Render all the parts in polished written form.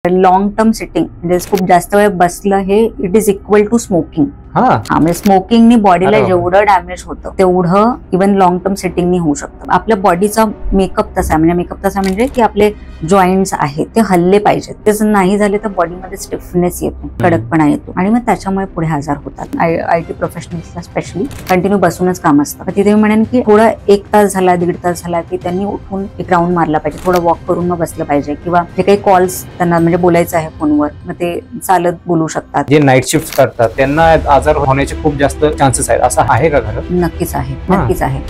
Long term sitting म्हणजे खूप जास्त वेळ बसलं हे it is equal to smoking. म्हणजे स्मोकिंगनी बॉडीला जेवढं डॅमेज होतं तेवढं इव्हन लॉंग टर्म सिटिंगनी होऊ शकतं. आपल्या बॉडीचा मेकअप तसा म्हणजे की आपले जॉईंट्स आहेत ते हल्ले पाहिजेत. ते जर नाही झाले तर बॉडीमध्ये स्टिफनेस येतो, कडकपणा येतो आणि मग त्याच्यामुळे पुढे आजार होतात. IT प्रोफेशनल्सला स्पेशली कंटिन्यू बसूनच काम असतं. तिथे मी म्हणेन की थोडा 1 तास झाला 1.5 तास झाला की त्यांनी उठून एक राऊंड मारला पाहिजे, थोडं वॉक करून मग बसलं पाहिजे किंवा जे काही कॉल्स त्यांना म्हणजे बोलायचं आहे फोनवर मग ते चालत बोलू शकतात. जे नाईट शिफ्ट करतात त्यांना आजार होण्याचे खूप जास्त चान्सेस आहेत, असं आहे का खरं? नक्कीच आहे, नक्कीच आहे.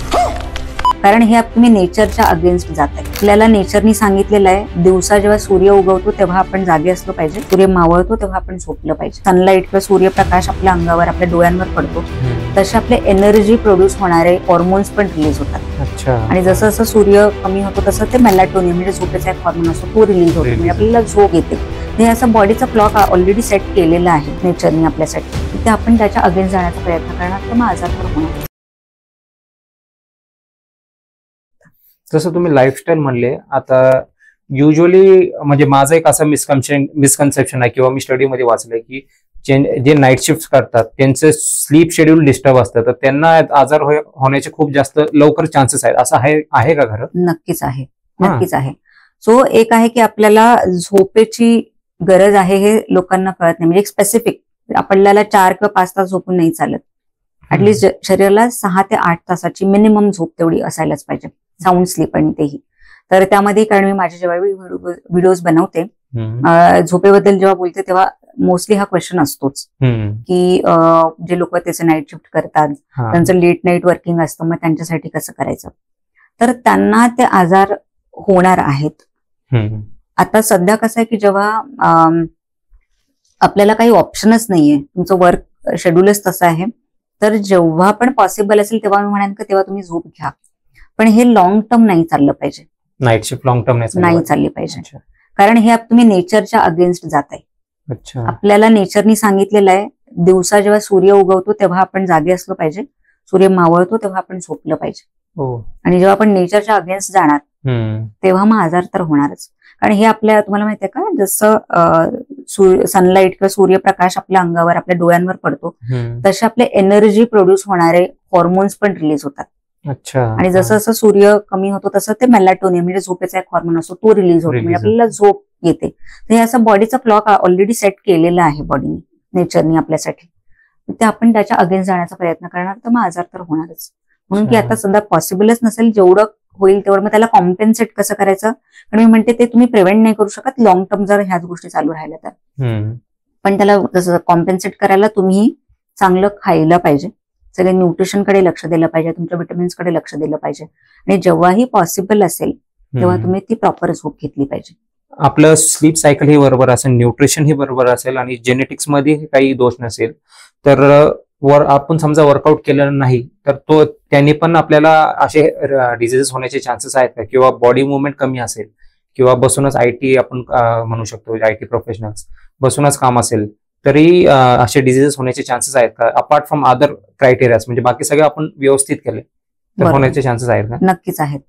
कारण हे तुम्ही नेचरच्या अगेन्स्ट जात आहे. आपल्याला नेचरनी सांगितलेलं आहे दिवसा जेव्हा सूर्य उगवतो तेव्हा आपण जागे असलो पाहिजे, सूर्य मावळतो तेव्हा आपण झोपलं पाहिजे. सनलाईट किंवा सूर्यप्रकाश आपल्या अंगावर आपल्या डोळ्यांवर पडतो तसे आपले एनर्जी प्रोड्यूस होणारे हॉर्मोन्स पण रिलीज होतात. आणि जसं जसं सूर्य कमी होतो तसं ते मेलाटोनिन म्हणजे झोपेचा एक हॉर्मोन असतो तो रिलीज होतो, म्हणजे आपल्याला झोप येते. हे असं बॉडीचा क्लॉक ऑलरेडी सेट केलेला आहे नेचरनी आपल्यासाठी. ते आपण त्याच्या अगेन्स्ट जाण्याचा प्रयत्न करणार तर मग आजार तर होणार. जसं तुम्ही लाईफस्टाईल म्हणले, आता युजली म्हणजे माझं एक असं मिसकन्सेप्शन आहे किंवा मी स्टडीमध्ये वाचलंय की जे नाईट शिफ्ट करतात त्यांचं स्लीप शेड्यूल डिस्टर्ब असतं तर त्यांना आजार होण्याचे खूप जास्त लवकर चान्सेस आहेत, असं आहे का खरं? नक्कीच आहे, नक्कीच आहे. सो एक आहे की आपल्याला झोपेची गरज आहे हे लोकांना कळत नाही. म्हणजे एक स्पेसिफिक आपल्याला 4 किंवा 5 तास झोपून नाही चालत. ऍटलीस्ट शरीराला 6 ते 8 तासाची मिनिमम झोप तेवढी असायलाच पाहिजे, साऊंड स्लीप. आणि तेही तर त्यामध्ये कारण मी माझे जेव्हा व्हिडिओज बनवते झोपेबद्दल जेव्हा बोलते तेव्हा मोस्टली हा क्वेश्चन असतोच की जे लोक त्याचे नाईट शिफ्ट करतात त्यांचं लेट नाईट वर्किंग असतं मग त्यांच्यासाठी कसं करायचं. तर त्यांना ते आजार होणार आहेत. आता सध्या कसं आहे की जेव्हा आपल्याला काही ऑप्शनच नाहीये, तुमचं वर्क शेड्यूलच तसं आहे, तर जेव्हा पण पॉसिबल असेल तेव्हा मी म्हणेन की तेव्हा तुम्ही झोप घ्या. पण हे लॉंग टर्म नाही चाललं पाहिजे, नाईट शिफ्ट लॉंग टर्म नाही चालली पाहिजे. कारण हे तुम्ही नेचरच्या अगेन्स्ट जात आहे. आपल्याला नेचरनी सांगितलेलं आहे दिवसा जेव्हा सूर्य उगवतो तेव्हा आपण जागे असलो पाहिजे, सूर्य मावळतो तेव्हा आपण झोपलं पाहिजे. आणि जेव्हा आपण नेचरच्या अगेन्स्ट जाणार तेव्हा मग आजार तर होणारच. कारण हे आपल्या तुम्हाला माहितीये का जसं सनलाईट किंवा सूर्यप्रकाश आपल्या अंगावर आपल्या डोळ्यांवर पडतो तसे आपले एनर्जी प्रोड्यूस होणारे हॉर्मोन्स पण रिलीज होतात. आणि जसं जसं सूर्य कमी होतो तसं ते मेलाटोनिन म्हणजे झोपेचा एक हॉर्मोन असतो तो रिलीज होतो, म्हणजे आपल्याला झोप येते. तर हे असं बॉडीचा क्लॉक ऑलरेडी सेट केलेला आहे बॉडीने नेचरनी आपल्यासाठी. ते आपण त्याच्या अगेन्स्ट जाण्याचा प्रयत्न करणार तर मग आजार तर होणारच. म्हणून की आता सध्या पॉसिबलच नसेल, जेवढं होईल तेवढं मग त्याला कॉम्पेन्सेट कसं करायचं. कारण मी म्हणते ते तुम्ही प्रिव्हेंट नाही करू शकत लॉंग टर्म जर ह्याच गोष्टी चालू राहिल्या तर. पण त्याला जसं कॉम्पेन्सेट करायला तुम्ही चांगलं खायला पाहिजे, सगळे न्यूट्रिशनकडे लक्ष दिलं पाहिजे, तुमच्या विटामिन्सकडे लक्ष दिलं पाहिजे आणि जेव्हाही पॉसिबल असेल तेव्हा तुम्ही ती प्रॉपर झोप घेतली पाहिजे. आपलं स्लीप सायकल ही बरोबर असेल, न्यूट्रिशन ही बरोबर असेल आणि जेनेटिक्स मध्ये काही दोष नसेल तर आपण समजा वर्कआउट केलं नाही तर त्यांनी पण आपल्याला असे डिझीजेस होण्याचे चान्सेस आहेत का? किंवा बॉडी मुवमेंट कमी असेल किंवा बसूनच IT आपण म्हणू शकतो IT प्रोफेशनल्स बसूनच काम असेल तरी असे डिझीजेस होण्याचे चान्सेस आहेत का? अपार्ट फ्रॉम अदर क्रायटेरियाज म्हणजे बाकी सगळे आपण व्यवस्थित केले तर होण्याचे चान्सेस आहेत का? नक्कीच आहेत.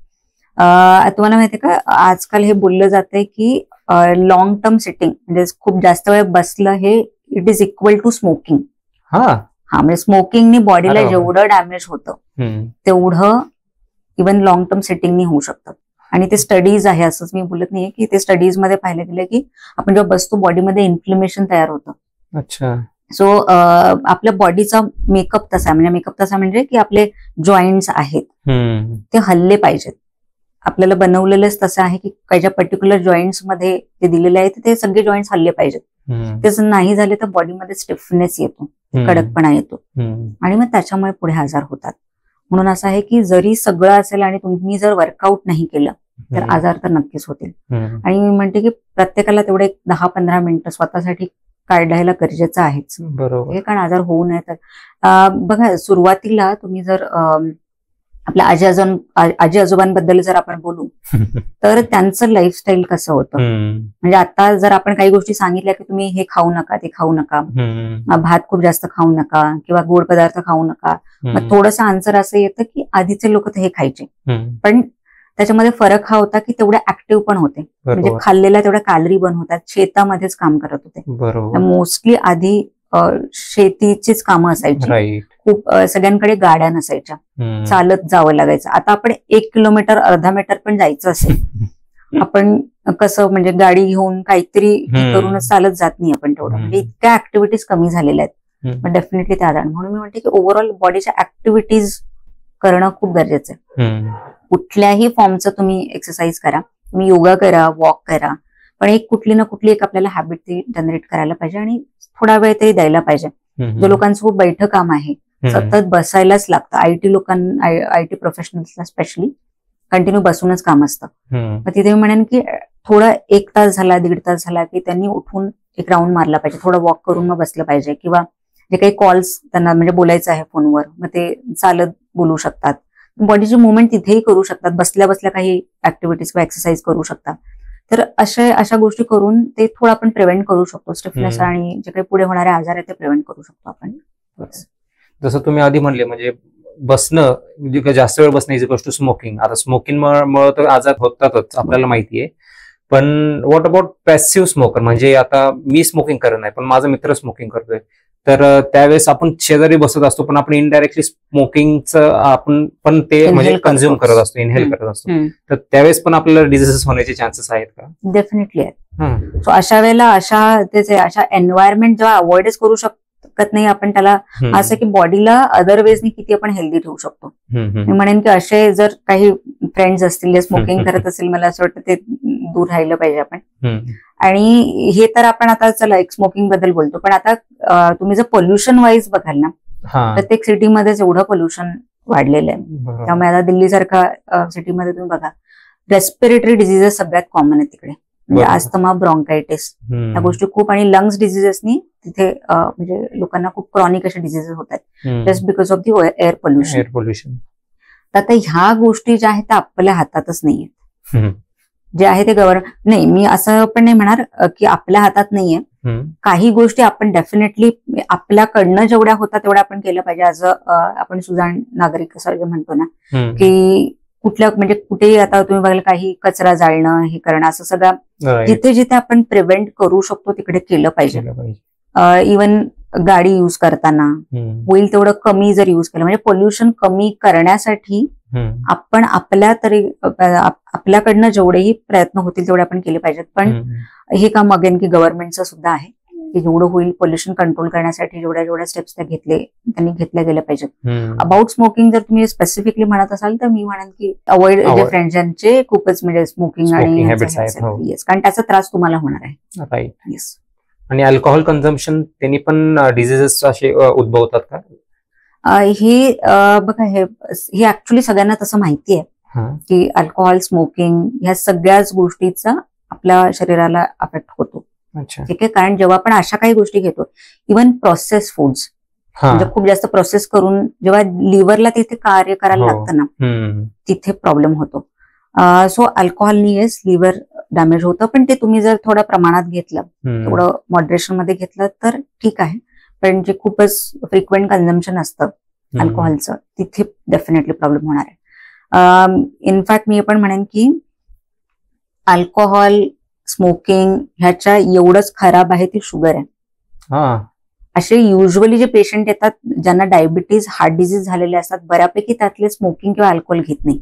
तुम्हाला माहितीये का आजकाल हे बोललं जातंय की लॉंग टर्म सिटिंग म्हणजे खूप जास्त वेळ बसलं हे it is equal to smoking. म्हणजे स्मोकिंगनी बॉडीला जेवढं डॅमेज होतं तेवढं इव्हन लॉंग टर्म सिटिंगनी होऊ शकतं. आणि ते स्टडीज आहे, असंच मी बोलत नाहीये की ते स्टडीज मध्ये पाहिलं गेलं की आपण जेव्हा बसतो बॉडीमध्ये इन्फ्लेमेशन तयार होतं. सो आपल्या बॉडीचा मेकअप तसा म्हणजे की आपले जॉईंट्स आहेत ते हल्ले पाहिजेत. आपल्याला बनवलेलंच तसं आहे की काही पर्टिक्युलर जॉईंट्स मध्ये ते दिलेले आहे ते सगळे जॉईंट्स हल्ले पाहिजेत. ते जर नाही झाले तर बॉडीमध्ये स्टिफनेस येतो, कडकपणा येतो आणि मग त्याच्यामुळे पुढे आजार होतात. म्हणून असं आहे की जरी सगळं असेल आणि तुम्ही जर वर्कआउट नाही केलं तर आजार तर नक्कीच होतील. आणि मी म्हणते की प्रत्येकाला तेवढे 10-15 मिनिटं स्वतःसाठी काढायला गरजेचं आहेच. बरोबर. हे कारण आजार होऊ नये तर बघा सुरुवातीला तुम्ही जर आपल्या आजी आजोबांबद्दल जर आपण बोलू तर त्यांचं लाईफस्टाईल कसं होतं. म्हणजे आता जर आपण काही गोष्टी सांगितल्या की तुम्ही हे खाऊ नका ते खाऊ नका, भात खूप जास्त खाऊ नका किंवा गोड पदार्थ खाऊ नका, मग थोडंसं आन्सर असं येतं की आधीचे लोक तर हे खायचे. पण त्याच्यामध्ये फरक हा होता की तेवढे ऍक्टिव्ह पण होते, म्हणजे बरोबर खाल्लेल्या तेवढ्या कॅलरी बर्न होतात, शेतामध्येच काम करत होते. बरोबर मोस्टली आधी शेतीचीच कामं असायची, राईट. खूप सगळ्यांकडे गाड्या नसायच्या, चालत जावं लागायचं. आता आपण 1 किलोमीटर अर्धा मीटर पण जायचं असेल आपण कसं म्हणजे गाडी घेऊन काहीतरी करूनच चालत जात नाही आपण तेवढं, म्हणजे इतक्या ऍक्टिव्हिटीज कमी झालेल्या आहेत. मग डेफिनेटली त्या म्हणून मी म्हणते की ओव्हरऑल बॉडीच्या ऍक्टिव्हिटीज करणं खूप गरजेचं आहे. कुठल्याही फॉर्मचं तुम्ही एक्सरसाइज करा, तुम्ही योगा करा, वॉक करा, पण एक कुठली ना कुठली एक आपल्याला हॅबिट ती जनरेट करायला पाहिजे आणि थोडा वेळ तरी द्यायला पाहिजे. जो लोकांचं खूप बैठं काम आहे, सतत बसायलाच लागतं, आयटी प्रोफेशनल्सला स्पेशली कंटिन्यू बसूनच काम असतं. मग तिथे मी म्हणेन की थोडा 1 तास झाला, 1.5 तास झाला की त्यांनी उठून एक राऊंड मारला पाहिजे, थोडं वॉक करून मग बसलं पाहिजे, किंवा जे काही कॉल्स त्यांना म्हणजे बोलायचं आहे फोनवर मग ते चालत बोलू शकतात. बॉडीची मुवमेंट तिथेही करू शकतात, बसल्या बसल्या काही ऍक्टिव्हिटीज किंवा एक्सरसाइज करू शकतात. तर अशा गोष्टी करून ते थोडं आपण प्रिव्हेंट करू शकतो, स्टिफनेस आणि जे काही पुढे होणारे आजार आहे ते प्रिव्हेंट करू शकतो आपण. जसं तुम्ही आधी म्हणले म्हणजे बसणं म्हणजे जास्त वेळ बसणं इज इक्वल्स टू स्मोकिंग. आता स्मोकिंग मुळे तर आजार होतातच आपल्याला माहितीये, पण व्हॉट अबाउट पॅसिव्ह स्मोकर, म्हणजे आता मी स्मोकिंग करत नाही पण माझा मित्र स्मोकिंग करतोय, तर त्यावेळेस आपण शेजारी बसत असतो पण आपण इनडायरेक्टली स्मोकिंगचं आपण पण ते म्हणजे कन्झ्युम करत असतो, इनहेल करत असतो, तर त्यावेळेस पण आपल्याला डिझीजेस होण्याचे चान्सेस आहेत का? डेफिनेटली आहेत. सो अशा वेळेला अशा एन्व्हायरमेंट जेव्हा अवॉइडच करू शकत नाही आपण, त्याला असं की बॉडीला अदरवेजनी किती आपण हेल्दी ठेवू शकतो. मी म्हणेन की असे जर काही फ्रेंड्स असतील जे स्मोकिंग करत असतील, मला असं वाटतं ते दूर राहिलं पाहिजे आपण. आणि हे तर आपण आता चला एक स्मोकिंग बद्दल बोलतो, पण आता तुम्ही जर पोल्युशन वाईज बघाल ना, प्रत्येक सिटीमध्येच एवढं पोल्युशन वाढलेलं आहे. त्यामुळे आता दिल्ली सारखा सिटीमध्ये तुम्ही बघा, रेस्पिरेटरी डिझिजेस सगळ्यात कॉमन आहे तिकडे, म्हणजे अस्थमा, ब्रॉन्कायटिस या गोष्टी खूप, आणि लंग्स डिझिजेसनी तिथे म्हणजे लोकांना खूप क्रॉनिक असे डिझिजेस होत आहेत just because of the air pollution. तर आता ह्या गोष्टी ज्या आहेत त्या आपल्या हातातच नाहीयेत, जे आहे ते नाही, मी असं पण नाही म्हणणार की आपल्या हातात नाहीये. काही गोष्टी आपण डेफिनेटली आपल्याकडनं जेवढ्या होतात तेवढ्या आपण केलं पाहिजे. ऍज आपण सुजाण नागरिक असं जे म्हणतो ना, की कुठल्या म्हणजे कुठेही आता तुम्ही बघाल काही कचरा जाळणं हे करणं असं सगळं जिथे जिथे आपण प्रिव्हेंट करू शकतो तिकडे केलं पाहिजे. इवन गाडी युज करताना होईल तेवढं कमी जर युज केलं, म्हणजे पोल्युशन कमी करण्यासाठी आपण आपल्याकडनं जेवढेही प्रयत्न होतील तेवढे आपण केले पाहिजेत. पण हे काम अगेन की गव्हर्नमेंटचं सुद्धा आहे की जेवढं होईल पोल्युशन कंट्रोल करण्यासाठी जेवढ्या स्टेप्स त्यांनी घेतल्या गेल्या पाहिजेत. अबाउट स्मोकिंग जर तुम्ही स्पेसिफिकली म्हणत असाल तर मी म्हणेन की अवॉइड जे फ्रेंड्स ज्यांचे खूपच म्हणजे स्मोकिंग आणि कारण त्याचा त्रास तुम्हाला होणार आहे. येस. आणि अल्कोहोल कन्झम्पशन त्यांनी पण डिझिजेस असे उद्भवतात का? हे बघा, हे ऍक्च्युली सगळ्यांना तसं माहिती आहे की अल्कोहोल, स्मोकिंग ह्या सगळ्याच गोष्टीचा आपल्या शरीराला अफेक्ट होतो. ठीक आहे, कारण जेव्हा आपण अशा काही गोष्टी घेतो, इव्हन प्रोसेस फूड्स म्हणजे खूप जास्त प्रोसेस करून जेव्हा लिव्हरला तिथे कार्य करायला लागतं ना, तिथे प्रॉब्लेम होतो. सो अल्कोहोलनी येस लिव्हर डॅमेज होतं, पण ते तुम्ही जर थोड्या प्रमाणात घेतलं, थोडं मॉडरेशन मध्ये घेतलं तर ठीक आहे. पण जे खूपच फ्रिक्वेंट कन्झम्पशन असतं अल्कोहोलचं तिथे डेफिनेटली प्रॉब्लेम होणार आहे. इनफॅक्ट मी पण म्हणेन की अल्कोहोल, स्मोकिंग ह्याच्या एवढंच खराब आहे ती शुगर आहे. असे युजली जे पेशंट येतात ज्यांना डायबिटीज, हार्ट डिझीज झालेले असतात, बऱ्यापैकी त्यातले स्मोकिंग किंवा अल्कोहोल घेत नाही.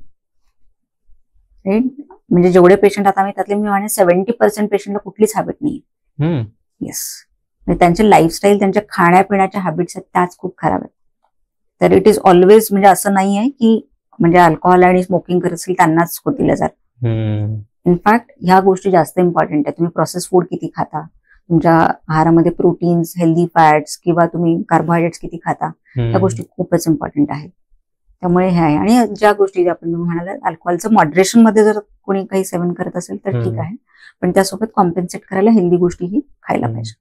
म्हणजे जेवढे पेशंट आता मी त्यातले मी म्हणेन 70% पेशंटला कुठलीच हॅबिट नाही. येस, त्यांचे लाईफस्टाईल, त्यांच्या खाण्यापिण्याच्या हॅबिट्स आहेत त्याच खूप खराब आहेत. तर इट इज ऑलवेज म्हणजे असं नाही आहे की म्हणजे अल्कोहोल आणि स्मोकिंग करत असेल त्यांनाच होतील आजार. इनफॅक्ट ह्या गोष्टी जास्त इम्पॉर्टंट आहे. तुम्ही प्रोसेस फूड किती खाता, तुमच्या आहारामध्ये प्रोटीन्स, हेल्दी फॅट्स किंवा तुम्ही कार्बोहायड्रेट्स किती खाता, या गोष्टी खूपच इम्पॉर्टंट आहेत. त्यामुळे हे आहे. आणि ज्या गोष्टी आपण म्हणाला अल्कोहोलचं मॉडरेशन मध्ये जर कोणी काही सेवन करत असेल तर ठीक आहे, पण त्यासोबत कॉम्पेन्सेट करायला हेल्दी गोष्टीही खायला पाहिजे.